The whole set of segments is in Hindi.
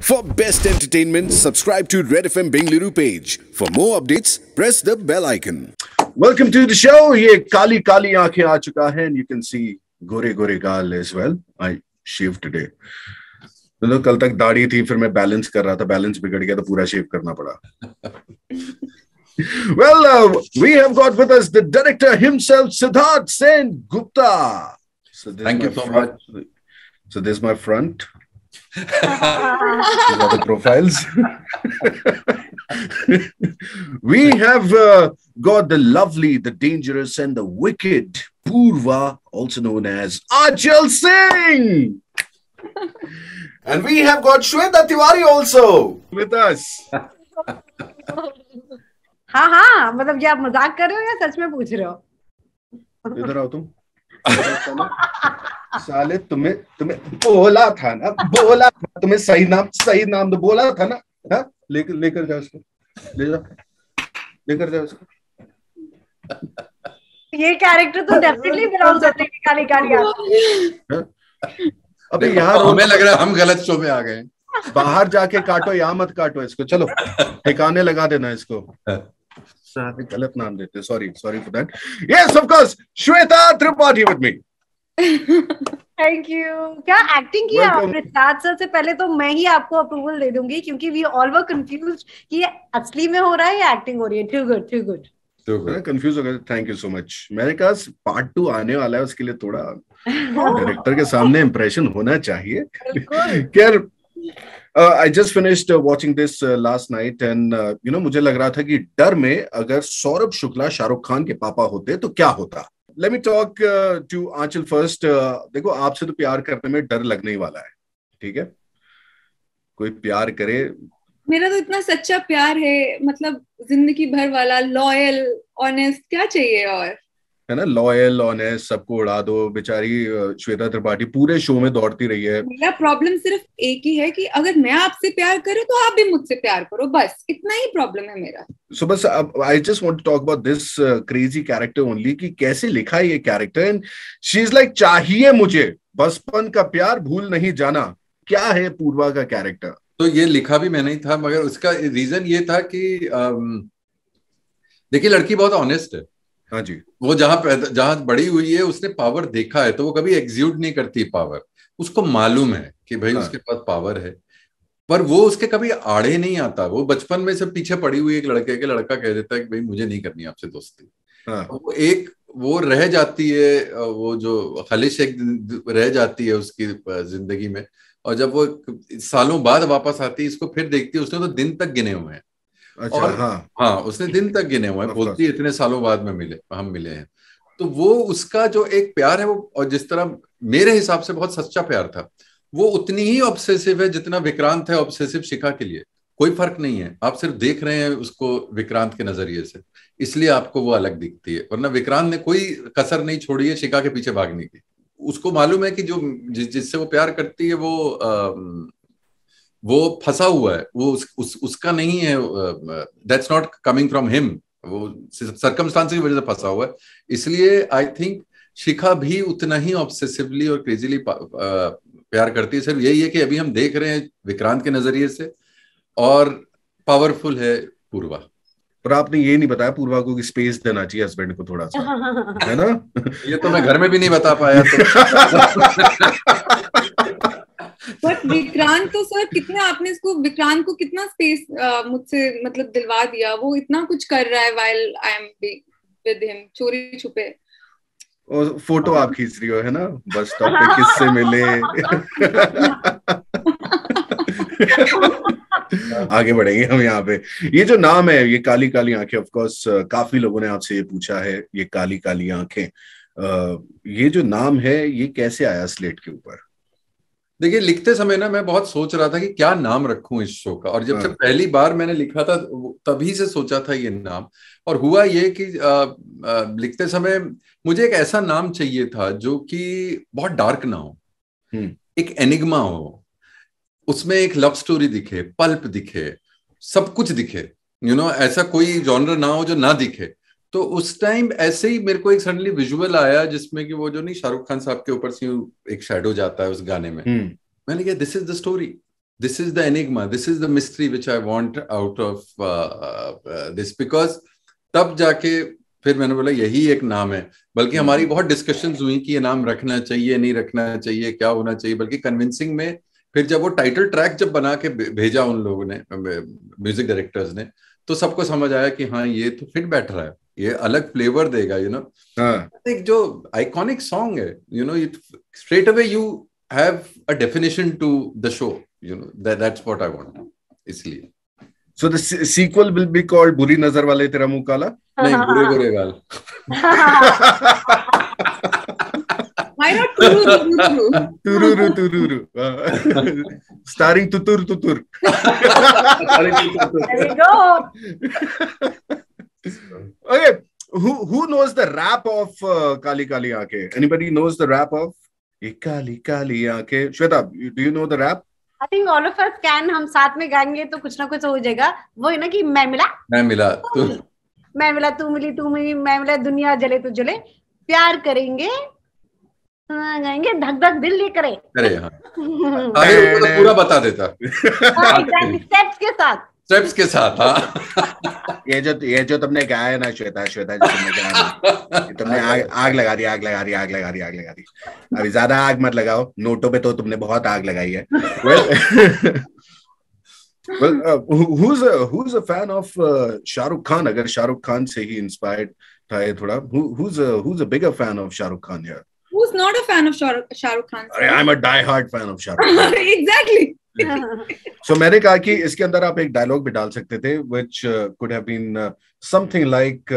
For best entertainment, subscribe to Red FM Bengaluru page. For more updates, press the bell icon. Welcome to the show. ये काली काली आंखें आ चुका है, and you can see गोरे गोरे गाल as well. I shaved today. तो कल तक दाढ़ी थी, फिर मैं बैलेंस कर रहा था, बैलेंस बिगड़ गया तो पूरा शेव करना पड़ा. Well, we have got with us the director himself, Siddharth Sen Gupta. So thank you so much. So this is my front. These are the profiles. We have got the lovely, the dangerous, and the wicked Purva, also known as Aanchal Singh. And we have got Shweta Tiwari also with us. हाँ हाँ, मतलब क्या आप मजाक कर रहे हो या सच में पूछ रहे हो? इधर आओ तुम. साले तुम्हें बोला था ना, तुम्हें सही नाम तो बोला था ना. हाँ, लेकर जाओ उसको, लेकर जाओ उसको. ये कैरेक्टर तो डेफिनेटली बिलोंग करते हैं काली काली. अबे यार, हमें लग रहा है हम गलत शो में आ गए. बाहर जाके काटो, यहाँ मत काटो इसको. चलो ठिकाने लगा देना इसको. गलत नाम देते. Sorry for that. Yes, of course, Shweta Tripathi with me. Thank you. क्या एक्टिंग किया आपने? 7 साल से पहले तो मैं ही आपको अप्रूवल दे दूंगी, क्योंकि वी ऑल वर कंफ्यूज्ड कि ये असली में हो रहा है या एक्टिंग हो रही है. To good. कंफ्यूज हो गए. Thank you so much. मैंने कहा पार्ट 2 आने वाला है, उसके लिए थोड़ा डायरेक्टर के सामने इंप्रेशन होना चाहिए. खैर, I just finished watching this last night and मुझे लग रहा था कि डर में अगर सौरभ शुक्ला शाहरुख खान के पापा होते तो क्या होता. Let me talk to Aanchal first. देखो, आपसे तो प्यार करने में डर लगने ही वाला है, ठीक है? कोई प्यार करे. मेरा तो इतना सच्चा प्यार है, मतलब जिंदगी भर वाला, लॉयल, ऑनेस्ट, क्या चाहिए और, है ना? लॉयल, ऑनेस्ट, सबको उड़ा दो. बेचारी श्वेता त्रिपाठी पूरे शो में दौड़ती रही है. मेरा प्रॉब्लम सिर्फ एक ही है कि अगर मैं आपसे प्यार करूं तो आप भी मुझसे प्यार करो, बस इतना ही प्रॉब्लम है मेरा. सो बस I just want to talk about this crazy character only, कि कैसे लिखा है ये character. And she is like, चाहिए मुझे बचपन का प्यार, भूल नहीं जाना. क्या है पूर्वा का कैरेक्टर? तो ये लिखा भी मैंने ही था, मगर उसका रीजन ये था कि देखिए, लड़की बहुत ऑनेस्ट है. हाँ जी. वो जहां बड़ी हुई है, उसने पावर देखा है, तो वो कभी एग्जीक्यूट नहीं करती पावर. उसको मालूम है कि भाई उसके पास पावर है, पर वो उसके कभी आड़े नहीं आता. वो बचपन में से पीछे पड़ी हुई एक लड़के के, लड़का कह देता है कि भाई मुझे नहीं करनी आपसे दोस्ती. वो रह जाती है, वो जो खलिश एक रह जाती है उसकी जिंदगी में. और जब वो सालों बाद वापस आती है, इसको फिर देखती है, उसने तो दिन तक गिने हुए हैं. अच्छा. और हाँ, उसने दिन तक गिने हुए हैं. बोलती है इतने सालों बाद में हम मिले हैं. तो वो उसका जो एक प्यार है, वो, और जिस तरह मेरे हिसाब से बहुत सच्चा प्यार था, वो उतनी ही ऑब्सेसिव है जितना विक्रांत है ऑब्सेसिव शिखा के लिए. कोई फर्क नहीं है. आप सिर्फ देख रहे हैं उसको विक्रांत के नजरिए से, इसलिए आपको वो अलग दिखती है. वरना विक्रांत ने कोई कसर नहीं छोड़ी है शिखा के पीछे भागने की. उसको मालूम है कि जो जिससे वो प्यार करती है वो फंसा हुआ है. वो उसका नहीं है. That's not coming from him. वो सर्कमस्टांसेस की वजह से फंसा हुआ है. इसलिए आई थिंक शिखा भी उतना ही ऑब्सेसिवली और क्रेजीली प्यार करती है. सिर्फ यही है कि अभी हम देख रहे हैं विक्रांत के नजरिए से, और पावरफुल है पूर्वा. पर आपने ये नहीं बताया पूर्वा को कि स्पेस देना चाहिए हस्बैंड को थोड़ा सा, है ना? ये तो मैं घर में भी नहीं बता पाया. बट विक्रांत तो सर, कितना आपने विक्रांत को कितना स्पेस मुझसे मतलब दिलवा दिया. वो इतना कुछ कर रहा है while I am with him, चोरी छुपे. और फोटो आप खींच रही हो, है ना, बस स्टॉप पे किससे मिले. आगे बढ़ेंगे हम यहाँ पे. ये जो नाम है, ये काली काली आंखें, ऑफ कोर्स काफी लोगों ने आपसे ये पूछा है, ये काली काली आंखें, ये जो नाम है, ये कैसे आया स्लेट के ऊपर? देखिए, लिखते समय ना मैं बहुत सोच रहा था कि क्या नाम रखूं इस शो का. और जब से पहली बार मैंने लिखा था, तभी से सोचा था ये नाम. और हुआ ये कि लिखते समय मुझे एक ऐसा नाम चाहिए था जो कि बहुत डार्क ना हो, एक एनिग्मा हो, उसमें एक लव स्टोरी दिखे, पल्प दिखे, सब कुछ दिखे. ऐसा कोई जॉनर ना हो जो ना दिखे. तो उस टाइम ऐसे ही मेरे को एक सडनली विजुअल आया जिसमें कि वो जो नहीं शाहरुख खान साहब के ऊपर से एक शैडो जाता है उस गाने में. मैंने कहा this is the story. this is the enigma, this is the mystery which I want out of this, because तब जाके फिर मैंने बोला यही एक नाम है। बल्कि हमारी बहुत डिस्कशंस हुई कि ये नाम रखना चाहिए नहीं रखना चाहिए, क्या होना चाहिए, बल्कि कन्विंसिंग में फिर जब वो टाइटल ट्रैक जब बना के भेजा उन लोगों ने, म्यूजिक डायरेक्टर्स ने, तो सबको समझ आया कि हाँ ये तो फिट बैठ रहा है, ये अलग फ्लेवर देगा, यू नो। एक जो आइकॉनिक सॉन्ग है, you know, straight away you have a definition to the show, you know, that's what I want. इसलिए So the sequel will be called बुरी नजर वाले तेरा मुंह काला? नहीं, बुरे बुरे गाल। Why not Tururu? Tururu. Starring Tutur Tutur. There you go. Okay, who knows the rap of Kali Kali Aankhein? Anybody knows the rap of Kali Kali Aankhein? Shweta, do you know the rap? I think all of us can. हम साथ में गाएंगे तो कुछ ना कुछ हो जाएगा। वो है ना कि मैं मिला तू मिली तू मिली, मैं मिला दुनिया जले तो जले, प्यार करेंगे गाएंगे धक धक दिल ये करे। अरे हाँ, तो पूरा बता देता। स्टेप्स के साथ हाँ। ये जो तुमने गाया है ना श्वेता जो तुमने गाया, तुमने आग लगा दी। अभी ज्यादा आग मत लगाओ, नोटों पे तो तुमने बहुत आग लगाई है। Who's a fan of Shah Rukh Khan? अगर शाहरुख खान से ही इंस्पायर्ड था ये थोड़ा, who's a bigger fan of Shah Rukh Khan here? Who's not a fan of Shah Rukh Khan? I'm a die-hard fan of Shah Rukh Khan. Exactly. So मैंने कहा कि इसके अंदर आप एक डायलॉग भी डाल सकते थे, which could have been something like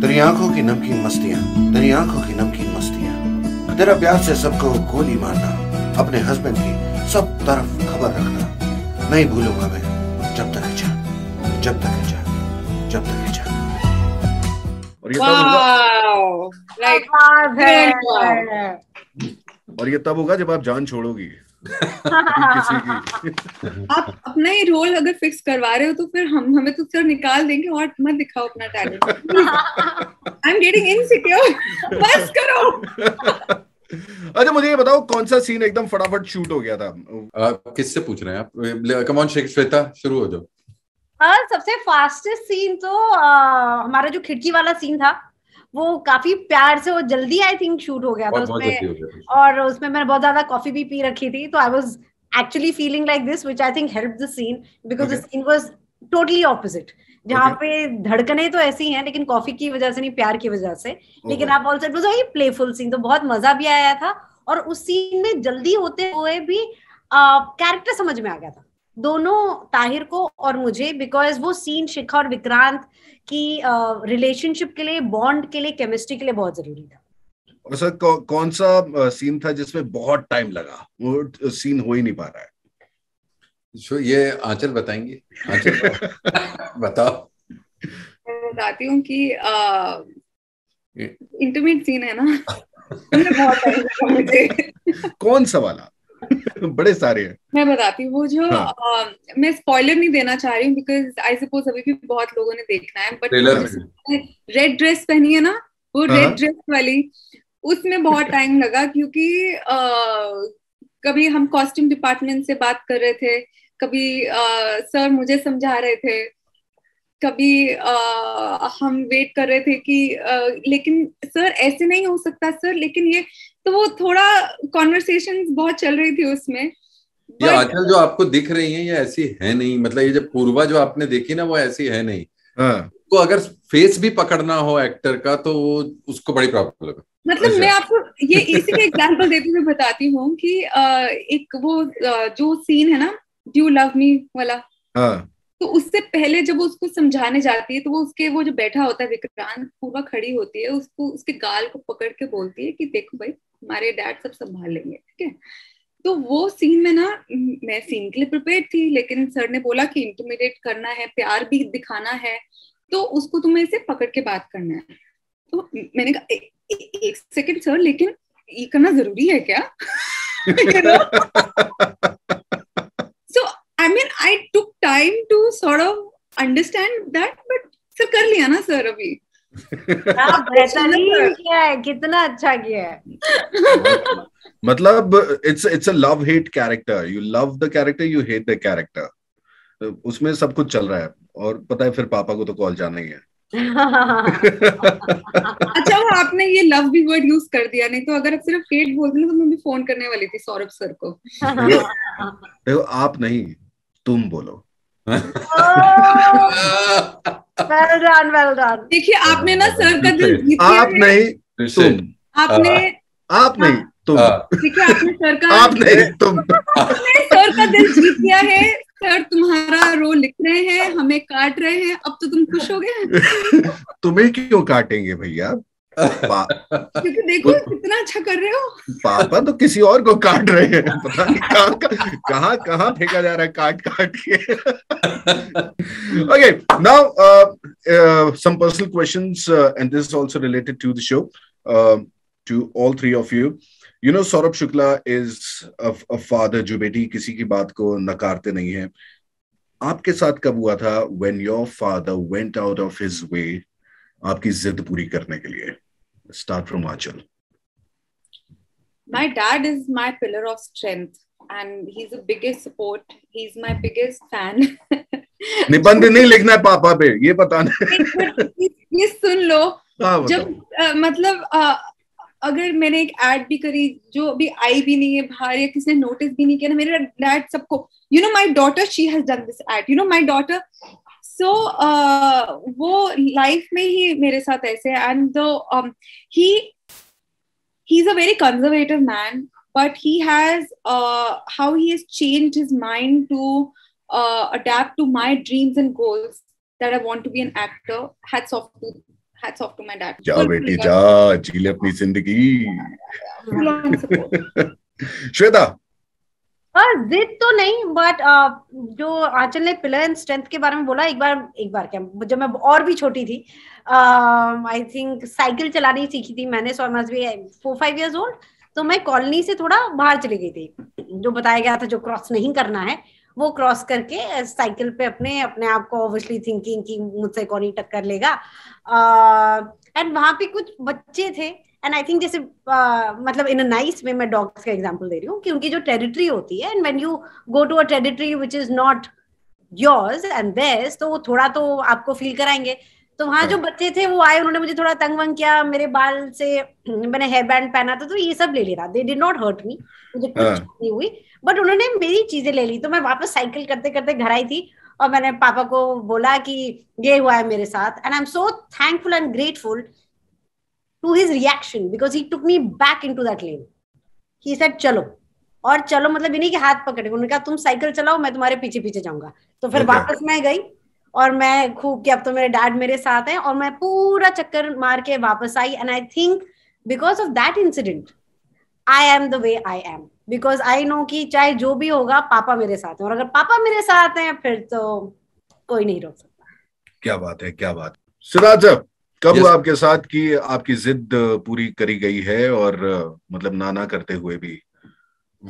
तेरी आंखों की नमकीन मस्तियां, तेरा प्यार से सबको गोली मारना, अपने हस्बैंड की सब तरफ खबर रखना, नहीं भूलूंगा मैं जब तक है जान। और ये तब होगा जब आप जान छोड़ोगी किसी की। आप अपना ही रोल अगर फिक्स करवा रहे हो तो फिर हमें तो सर निकाल देंगे और मत दिखाओ अपना talent. I am getting insecure, बस करो। अच्छा मुझे ये बताओ कौन सा सीन एकदम फटाफट शूट हो गया था? किससे पूछ रहे हैं आप? कम ऑन श्वेता, शुरू हो जाओ। सबसे फास्टेस्ट सीन तो हमारा जो खिड़की वाला सीन था वो काफी प्यार से और जल्दी आई थिंक शूट हो गया था उसमें, और उसमें मैंने बहुत ज्यादा कॉफी भी पी रखी थी, तो I was actually feeling like this, which I think helped the scene because the scene was totally opposite, जहाँ पे धड़कने तो ऐसी हैं लेकिन कॉफी की वजह से नहीं, प्यार की वजह से। लेकिन आप also it was a playful scene, तो बहुत मजा भी आया था, और उस सीन में जल्दी होते हुए भी कैरेक्टर समझ में आ गया था दोनों, ताहिर को और मुझे, बिकॉज वो सीन शिखा और विक्रांत की रिलेशनशिप के लिए, बॉन्ड के लिए, केमिस्ट्री के लिए बहुत जरूरी था। और सर कौन सा सीन था जिसमें बहुत टाइम लगा, वो सीन हो ही नहीं पा रहा है? ये आंचल बताएंगे। आंचल बताओ। मैं बताती हूँ कि इंटीमेट सीन है ना, बहुत टाइम लगा मुझे। कौन सा वाला? बड़े सारे हैं। मैं बताती हूँ वो जो मैं स्पॉइलर नहीं देना चाह रही हूँ बिकॉज आई सपोज अभी भी बहुत लोगों ने देखना है, बट रेड ड्रेस पहनी है ना, वो रेड ड्रेस वाली, उसमें बहुत टाइम लगा क्योंकि कभी हम कॉस्ट्यूम डिपार्टमेंट से बात कर रहे थे, कभी सर मुझे समझा रहे थे, कभी हम वेट कर रहे थे कि लेकिन सर ऐसे नहीं हो सकता सर, लेकिन ये तो वो थोड़ा कॉन्वर्सेशंस बहुत चल रही थी उसमें। ये आजकल जो आपको दिख रही है ये ऐसी है नहीं, मतलब ये जब पूर्वा जो आपने देखी ना वो ऐसी है नहीं। तो अगर फेस भी पकड़ना हो एक्टर का तो वो उसको बड़ी प्रॉब्लम है। मतलब मैं आपको ये इसी का एग्जांपल देते हुए बताती हूँ कि एक वो जो सीन है ना डू यू लव मी वाला, तो उससे पहले जब वो उसको समझाने जाती है तो वो उसके वो जो बैठा होता है विक्रांत, पूर्वा खड़ी होती है, उसको उसके गाल को पकड़ के बोलती है कि देखो भाई हमारे डैड सब संभाल लेंगे, ठीक है। तो वो सीन में ना मैं सीन के लिए प्रिपेयर थी, लेकिन सर ने बोला कि इंटिमिडेट करना है, प्यार भी दिखाना है, तो उसको तुम्हें इसे पकड़ के बात करना है। तो मैंने कहा एक सेकंड सर, लेकिन ये करना जरूरी है क्या? So I mean I took time to sort of understand that, but sir कर लिया ना सर अभी। बेहतरीन किया है, कितना अच्छा किया है। मतलब it's a love hate character. You love the character, you hate the character. उसमें सब कुछ चल रहा है और पता है फिर पापा को तो कॉल जाना ही है. अच्छा, वो आपने ये लव भी वर्ड यूज कर दिया, नहीं तो अगर आप सिर्फ हेट बोलते ना तो मैं भी फोन करने वाली थी सौरभ सर को. देखो आप नहीं, तुम बोलो. well done. देखिए आपने ना सर का दिल जीत लिया. आप नहीं तुम. आपने आप नहीं तुम. देखिए आपने सर का आप नहीं तुम. आपने सर का दिल जीत लिया है. सर तुम्हारा रोल लिख रहे हैं, हमें काट रहे हैं, अब तो तुम खुश हो गए. तुम्हें क्यों काटेंगे भैया? क्योंकि देखो कितना अच्छा कर रहे हो. पापा तो किसी और को काट रहे हैं, पता नहीं कहाँ फेंका जा रहा है काट के. Okay, now some personal questions, and this is also related to the show, to all three of you. You know, Saurabh Shukla is a father जो बेटी किसी की बात को नकारते नहीं है. आपके साथ कब हुआ था when your father went out of his way आपकी जिद पूरी करने के लिए? Start from Achal. My dad is my pillar of strength and he's the biggest support. He's my biggest fan. निबंध नहीं लिखना है पापा पे, ये बताना. ये सुन लो. जब मतलब अगर मैंने एक एड भी करी जो अभी आई भी नहीं है बाहर या किसी ने नोटिस भी नहीं किया ना, मेरे डैड सबको, you know my daughter she has done this ad, you know my daughter. So वो लाइफ में ही मेरे साथ ऐसे है. And he is a very conservative man, but he has how he has changed his mind to adapt to my dreams and goals that I want to be an actor. Hats off to my dad. जा बेटी जा, जी ले अपनी जिंदगी. श्वेता. जिद तो नहीं, बट जो आंचल ने पिलर एंड स्ट्रेंथ के बारे में बोला, एक बार क्या, जब मैं और भी छोटी थी, आई थिंक साइकिल चलानी सीखी थी मैंने, so I must be 4-5 years old. तो मैं कॉलोनी से थोड़ा बाहर चली गई थी. जो बताया गया था जो क्रॉस नहीं करना है वो क्रॉस करके साइकिल पे अपने आप को ऑब्वियसली थिंकिंग कि मुझसे कौन ही टक्कर लेगा. एंड वहां पे कुछ बच्चे थे, एंड आई थिंक जैसे मतलब इन अ नाइस वे मैं डॉग्स का एग्जांपल दे रही हूँ कि उनकी जो टेरिटरी होती है, and when you go to a territory which is not yours and theirs, तो वो थोड़ा तो आपको फील कराएंगे. तो वहां जो बच्चे थे वो आए, उन्होंने मुझे थोड़ा तंग वंग किया, मेरे बाल से मैंने हेयर बैंड पहना था तो ये सब ले लिया. They did not hurt me, मुझे कुछ नहीं हुई, बट उन्होंने मेरी चीजें ले ली. तो मैं वापस साइकिल करते करते घर आई थी और मैंने पापा को बोला कि ये हुआ है मेरे साथ. And I am so thankful and grateful to his reaction because he took me back into that lane. He said चलो, और चलो मतलब इन्हीं के हाथ पकड़े, उन्होंने कहा तुम साइकिल चलाओ मैं तुम्हारे पीछे पीछे जाऊंगा. तो फिर वापस मैं गई और मैं खूब कि अब तो मेरे डैड मेरे साथ हैं, और मैं पूरा चक्कर मार के वापस आई. And I think because of that incident I am the way I am, because I know कि चाहे जो भी होगा पापा मेरे साथ हैं, और अगर पापा मेरे साथ हैं फिर तो कोई नहीं रोक सकता. क्या बात है, क्या बात. सिराज, कब हुआ आपके साथ कि आपकी जिद पूरी करी गई है, और मतलब ना करते हुए भी?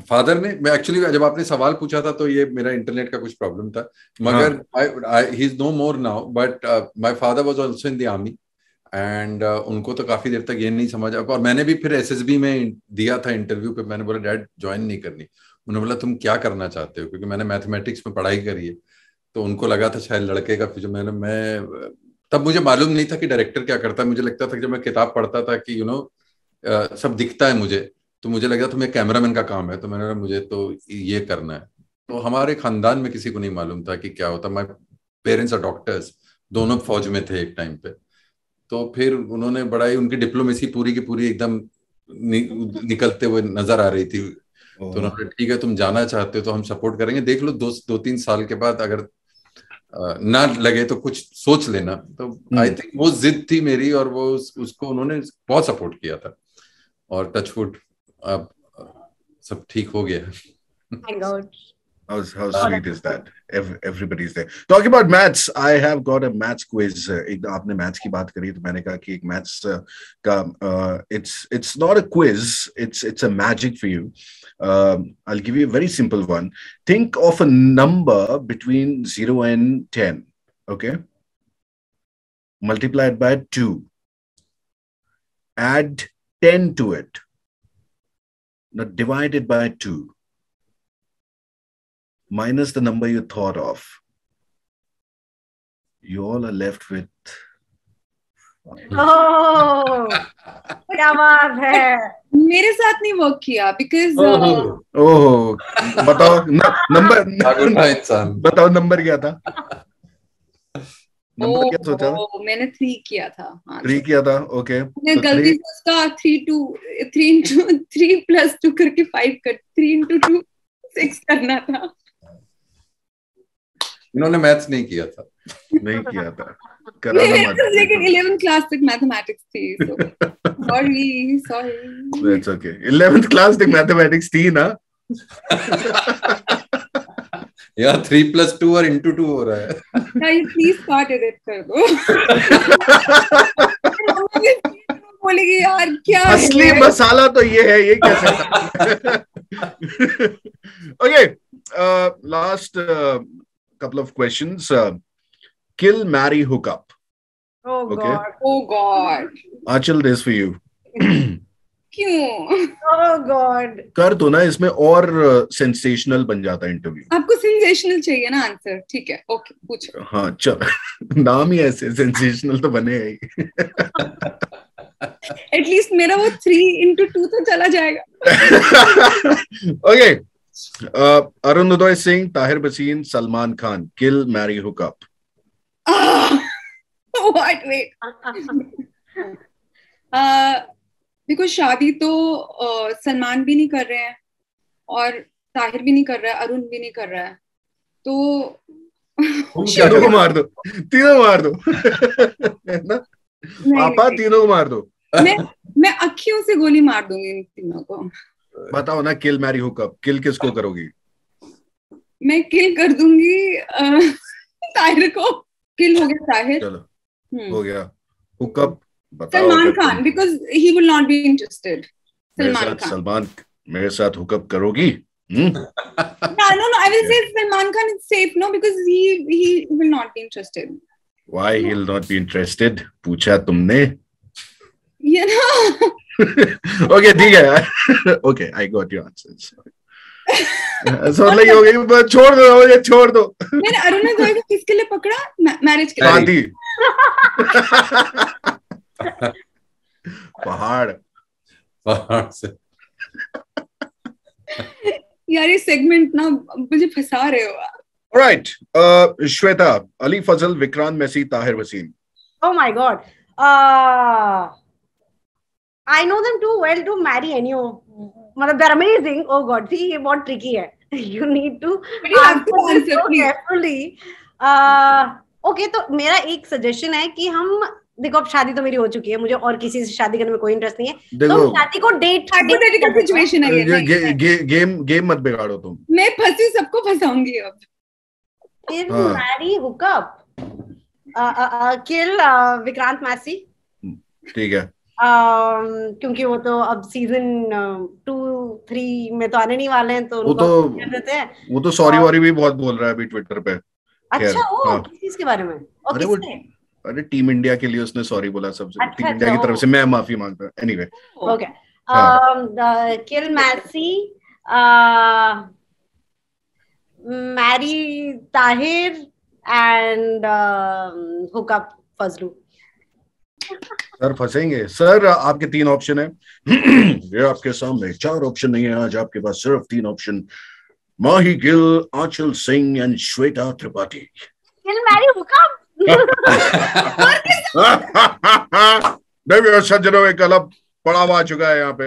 फादर ने, मैं एक्चुअली जब आपने सवाल पूछा था तो ये मेरा इंटरनेट का कुछ प्रॉब्लम था, मगर he is no more now, but my father was also in the army, एंड उनको तो काफी देर तक ये नहीं समझ. और मैंने भी फिर एसएसबी में दिया था इंटरव्यू पे, मैंने बोला डैड ज्वाइन नहीं करनी. उन्होंने बोला तुम क्या करना चाहते हो, क्योंकि मैंने मैथमेटिक्स में पढ़ाई करी है, तो उनको लगा था शायद लड़के का फ्यूचर. मैं तब मुझे मालूम नहीं था कि डायरेक्टर क्या करता है. मुझे लगता था कि जब मैं किताब पढ़ता था कि सब दिखता है मुझे, तो मुझे लगा था मैं कैमरामैन का काम है, तो मैंने कहा मुझे तो ये करना है. तो हमारे खानदान में किसी को नहीं मालूम था कि क्या होता. माय पेरेंट्स आर डॉक्टर्स, दोनों फौज में थे एक टाइम पे. तो फिर उन्होंने बड़ा ही, उनकी डिप्लोमेसी पूरी की पूरी एकदम निकलते हुए नजर आ रही थी. तो उन्होंने ठीक है तुम जाना चाहते हो तो हम सपोर्ट करेंगे, देख लो 2-3 साल के बाद अगर ना लगे तो कुछ सोच लेना. तो आई थिंक वो जिद थी मेरी, और वो उसको उन्होंने बहुत सपोर्ट किया था, और टचवुड अब सब ठीक हो गया. How sweet is that? Everybody's there. Talking about maths, I have got a maths quiz. एक आपने maths की बात करी तो मैंने कहा कि एक maths का it's not a quiz, it's a magic for you. I'll give you a very simple one. Think of a number between 0 and 10. Okay, multiply it by 2. Add 10 to it. Now divide it by 2. Minus the number you thought of. You all are left with. Oh, क्या बात है. मेरे साथ नहीं वर्क किया because बताओ नंबर. बताओ नंबर क्या था. नंबर क्या सोचा था? मैंने 3 किया था. 3 किया था. ओके. मैं गलती से उसका 3 plus 2 करके 5 कर 3 into 2 6 करना था. इन्होंने मैथ्स नहीं किया था. नहीं किया था. लेकिन 11th क्लास तक मैथमेटिक्स थी. Sorry. That's okay. 11th class तक मैथमेटिक्स थी ना. यार 3 plus 2 और into 2 हो रहा है. प्लीज पार्ट एडिट कर दो. बोलेगी यार क्या असली मसाला तो ये है. ये कैसे. Okay. Last couple of questions. Kill, marry, hook up. Oh okay. God. Achal, this for you. क्यों? Oh God. कर दो ना. इसमें और सेंसेशनल बन जाता है इंटरव्यू. आपको सेंसेशनल चाहिए ना आंसर. ठीक है. ओके पूछो. हाँ चल. नाम ही ऐसे सेंसेशनल तो बने ही. एटलीस्ट मेरा वो 3 into 2 तो चला जाएगा. Okay. Arunoday Singh, Tahir Bhasin, Salman Khan. Kill, marry, hook up. What? Wait. Because शादी तो सलमान भी नहीं कर रहे हैं और ताहिर भी नहीं कर रहा है, अरुण भी नहीं कर रहा है. तो तीनों को मार दो. तीनों मार दो. ना पापा तीनों को मार दो. मैं अखियों से गोली मार दूंगी इन तीनों को. बताओ ना. किल, मैरी, हुक अप. किल किसको करोगी? मैं किल कर दूंगी ताहिर को. किल हो गया ताहिर. चलो हो गया. Hook up Salman Khan because he will not be interested. Salman मेरे साथ हुक अप करोगी? No, I will say Salman Khan is safe, no, because he will not be interested. Why he'll not be interested? पूछा तुमने? You know. Okay, ठीक है. Okay, I got your answers. So like हो गई. छोड़ दो मुझे. छोड़ दो. मैंने अरुणोदय को किसके लिए पकड़ा? मैरिज के लिए. पहाड़ से. यार ये सेगमेंट ना मुझे फंसा रहे हो. Right. Shweta, Ali Fazal, Vikrant Massey, Tahir Wasim. Oh my God. I know them too well to marry any of. मतलब they're amazing. Oh God, see ये बहुत tricky है. You need to answer carefully. Okay, तो मेरा एक सजेशन है कि हम देखो अब शादी तो मेरी हो चुकी है. मुझे और किसी से शादी करने में कोई इंटरेस्ट नहीं है. तो शादी को डेट हाइपोथेटिकल सिचुएशन है. गेम मत बिगाड़ो तुम. मैं फंसी सबको फंसाऊंगी अब. किल, मैरी, हुक अप. किल विक्रांत मैसी. ठीक है. क्योंकि वो तो अब सीजन 2-3 में तो आने नहीं वाले हैं. तो वो तो सॉरी वॉरी भी बहुत बोल रहा है अभी ट्विटर पे. अच्छा वो किस चीज के बारे में? अरे टीम इंडिया के लिए उसने सॉरी बोला सबसे. टीम इंडिया की तरफ से मैं माफी मांगता हूँ. Anyway okay. Kill Massey, marry Tahir and hook up Fazlu. Sir फंसेंगे. सर आपके 3 ऑप्शन है. ये आपके सामने 4 ऑप्शन नहीं है. आज आपके पास सिर्फ 3 option. Mahi Gill, Aanchal Singh and Shweta Tripathi. Kill, marry, hook up. सज्जनों में कलब पड़ा हुआ चुका है यहाँ पे.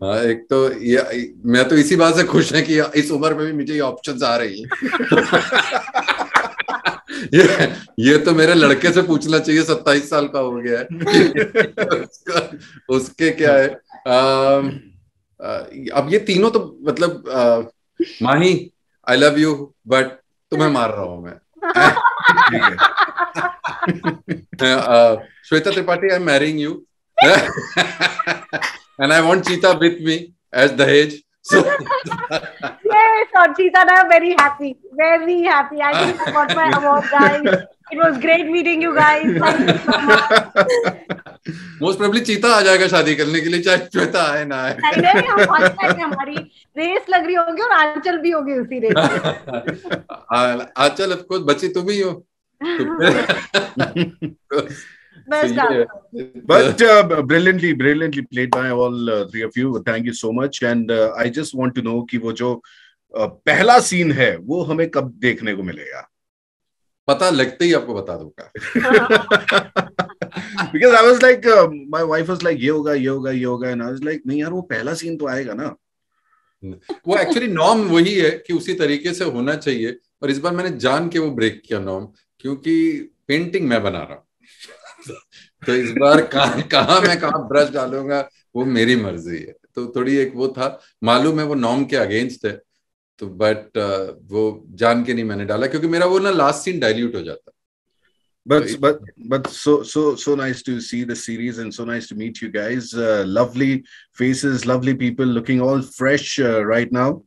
हाँ, एक तो ये मैं तो इसी बात से खुश है कि इस उम्र में भी मुझे ये ऑप्शंस आ रही हैं. ये तो मेरे लड़के से पूछना चाहिए. 27 साल का हो गया है. उसके क्या है. अब ये तीनों तो मतलब माही आई लव यू बट तुम्हें मार रहा हूं मैं. Shweta Tripathi, I am marrying you and I want Cheetah with me as Dahej. So yes, or Cheetah and I are very happy. I think I got my award, guys. It was great meeting you guys. Thank you so much. Most probably चीता आ जाएगा शादी करने के लिए, चाहे चीता आए ना आए। नहीं, हमारी रेस लग रही होगी और आंचल भी होगी उसी रेस में। आंचल ऑफ कोर्स बच्ची तुम ही हो। But brilliantly played by all three of you. Thank you so much. And I just want to know कि वो जो पहला सीन है वो हमें कब देखने को मिलेगा? पता लगते ही आपको बता दूंगा। Because I was like, my wife was like, ये होगा, and I was like, नहीं यार, वो पहला सीन तो आएगा ना। वो एक्चुअली नॉर्म वही है कि उसी तरीके से होना चाहिए, और इस बार मैंने जान के वो ब्रेक किया नॉर्म, क्योंकि पेंटिंग मैं बना रहा हूँ। तो इस बार कहाँ मैं ब्रश डालूंगा वो मेरी मर्जी है। तो थोड़ी एक वो था, मालूम है वो नॉर्म के अगेंस्ट है, तो बट वो जान के नहीं मैंने डाला, क्योंकि मेरा वो ना लास्ट सीन डाइल्यूट हो जाता। But so nice to see the series and so nice to meet you guys. Lovely faces, lovely people, looking all fresh right now.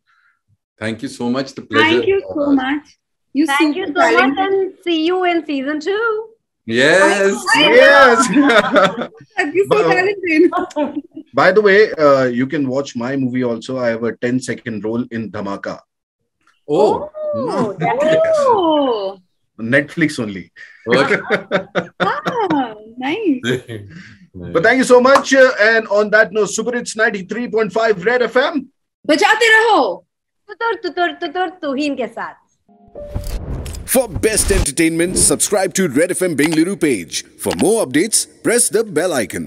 Thank you so much. The pleasure. Thank you so much. Thank you so much, and see you in season 2. Yes. By the way, you can watch my movie also. I have a 10-second role in Dhamaka. Oh. Netflix only. Okay. Nice. But thank you so much. And on that note, Super Hits 93.5 Red FM. बजाते रहो. तुतुर तुहीन के साथ. For best entertainment, subscribe to Red FM Bengaluru page. For more updates, press the bell icon.